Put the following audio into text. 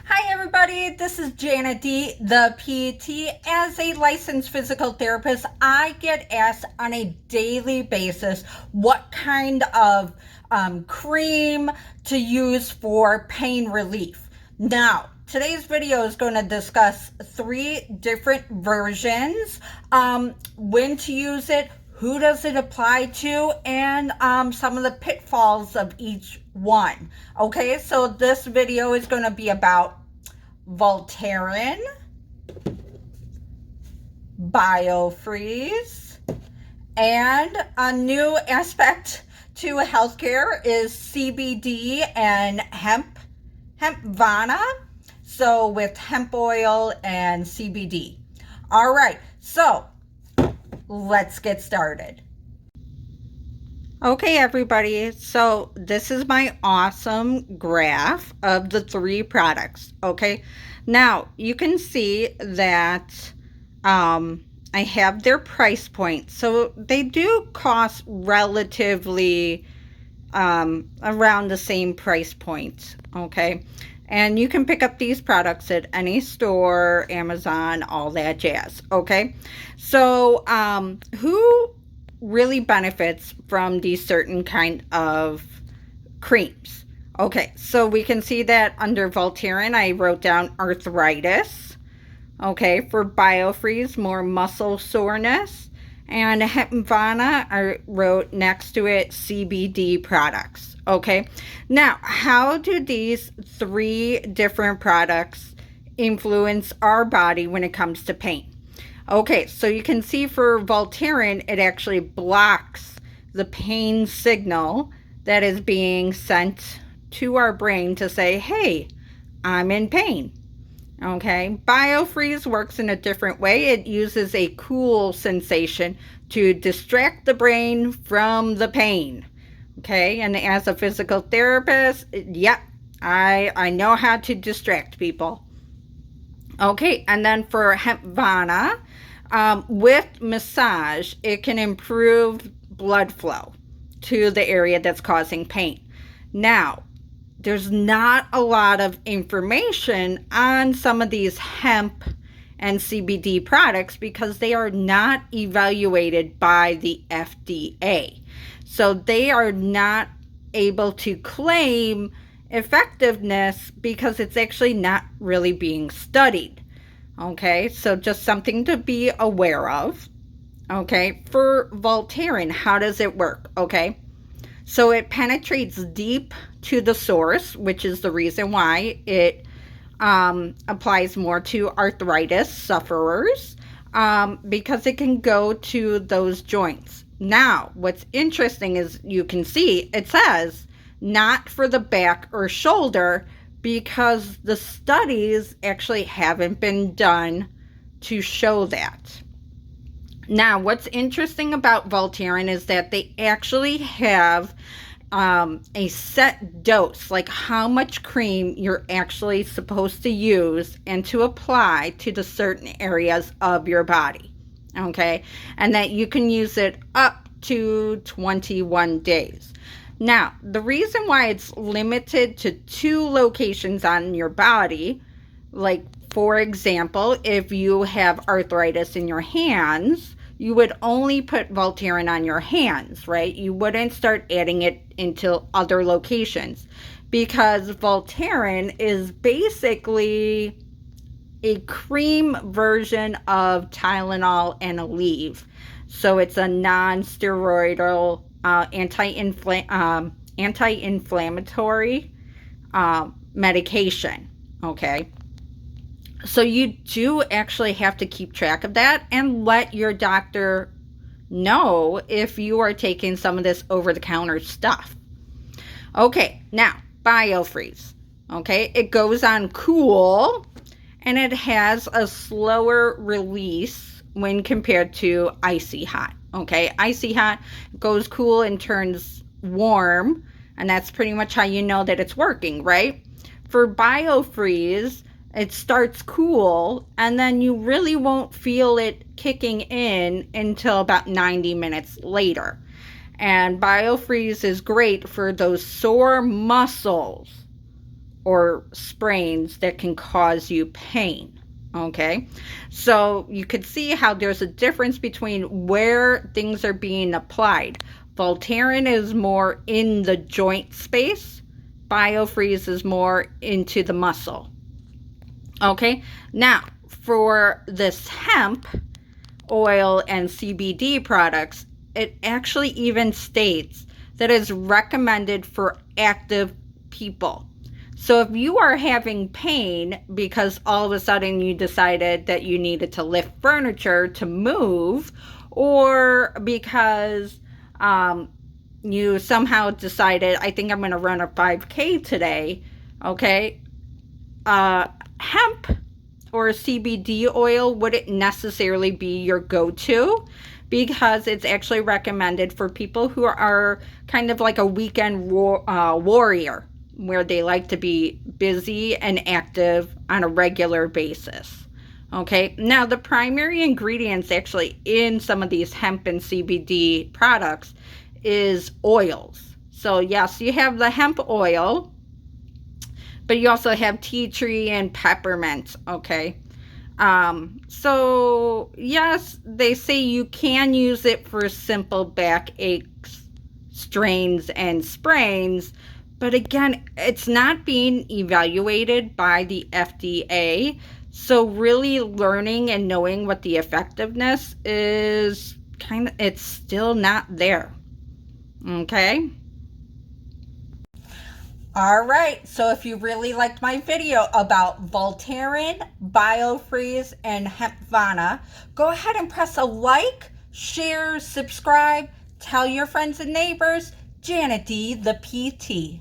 Hi everybody, this is Janet D, the PT. As a licensed physical therapist, I get asked on a daily basis what kind of cream to use for pain relief. Now, today's video is going to discuss 3 different versions, when to use it, who does it apply to, and some of the pitfalls of each one. Okay, so this video is going to be about Voltaren, Biofreeze, and a new aspect to healthcare is CBD and Hempvana. So with hemp oil and CBD. All right, so let's get started. Okay, everybody, so this is my awesome graph of the 3 products, okay? Now, you can see that I have their price point. So they do cost relatively around the same price point, okay? And you can pick up these products at any store, Amazon, all that jazz, okay? So who really benefits from these certain kind of creams? Okay, so we can see that under Voltaren, I wrote down arthritis. Okay, for Biofreeze, more muscle soreness. And Hempvana, I wrote next to it CBD products. Okay, now how do these 3 different products influence our body when it comes to pain? Okay, so you can see for Voltaren, it actually blocks the pain signal that is being sent to our brain to say, hey, I'm in pain. Okay, Biofreeze works in a different way. It uses a cool sensation to distract the brain from the pain. Okay, and as a physical therapist, yeah, I know how to distract people. Okay, and then for Hempvana, with massage, it can improve blood flow to the area that's causing pain. Now, there's not a lot of information on some of these hemp and CBD products because they are not evaluated by the FDA. So they are not able to claim effectiveness because it's actually not really being studied. Okay, so just something to be aware of. Okay, for Voltaren, how does it work? Okay, so it penetrates deep to the source, which is the reason why it applies more to arthritis sufferers, because it can go to those joints. Now, what's interesting is you can see it says not for the back or shoulder because the studies actually haven't been done to show that. Now, what's interesting about Voltaren is that they actually have a set dose, like how much cream you're actually supposed to use and to apply to the certain areas of your body, okay? And that you can use it up to 21 days. Now, the reason why it's limited to 2 locations on your body, like for example, if you have arthritis in your hands, you would only put Voltaren on your hands, right? You wouldn't start adding it into other locations because Voltaren is basically a cream version of Tylenol and Aleve. So it's a non-steroidal anti-inflammatory medication, okay? So you do actually have to keep track of that and let your doctor know if you are taking some of this over-the-counter stuff. Okay, now, Biofreeze. Okay, it goes on cool, and it has a slower release when compared to icy hot. Okay, icy hot goes cool and turns warm, and that's pretty much how you know that it's working, right? For Biofreeze, it starts cool, and then you really won't feel it kicking in until about 90 minutes later. And Biofreeze is great for those sore muscles or sprains that can cause you pain. Okay, so you could see how there's a difference between where things are being applied. Voltaren is more in the joint space, Biofreeze is more into the muscle. Okay, now for this hemp oil and CBD products, it actually even states that it's recommended for active people. So if you are having pain because all of a sudden you decided that you needed to lift furniture to move, or because you somehow decided, I think I'm going to run a 5K today, okay, hemp or CBD oil wouldn't necessarily be your go-to, because it's actually recommended for people who are kind of like a weekend warrior, where they like to be busy and active on a regular basis. Okay, now the primary ingredients actually in some of these hemp and CBD products is oils. So yes, you have the hemp oil, but you also have tea tree and peppermint. Okay, so yes, they say you can use it for simple back aches, strains, and sprains, but again, it's not being evaluated by the FDA. So really learning and knowing what the effectiveness is, it's still not there. Okay. All right, so if you really liked my video about Voltaren, Biofreeze, and Hempvana, go ahead and press a like, share, subscribe, tell your friends and neighbors. Janet D, the PT.